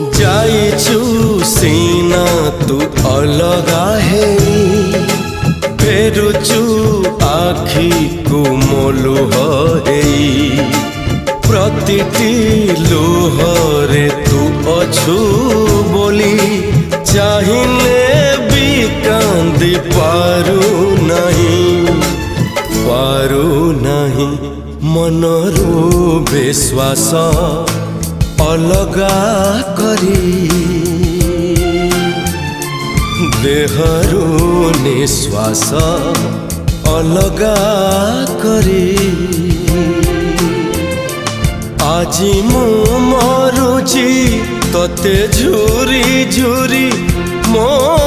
जाइछु सीना तू अलगा है फेरुचु आखि को मोलुह है प्रतिटी लुहरे तू अछु बोली चाहिए भी कांदी पारू नहीं मनरू विश्वास अलगा करी देहरु निश्वास अलगा करी आजी मु मरुची तते झुरी झुरी मो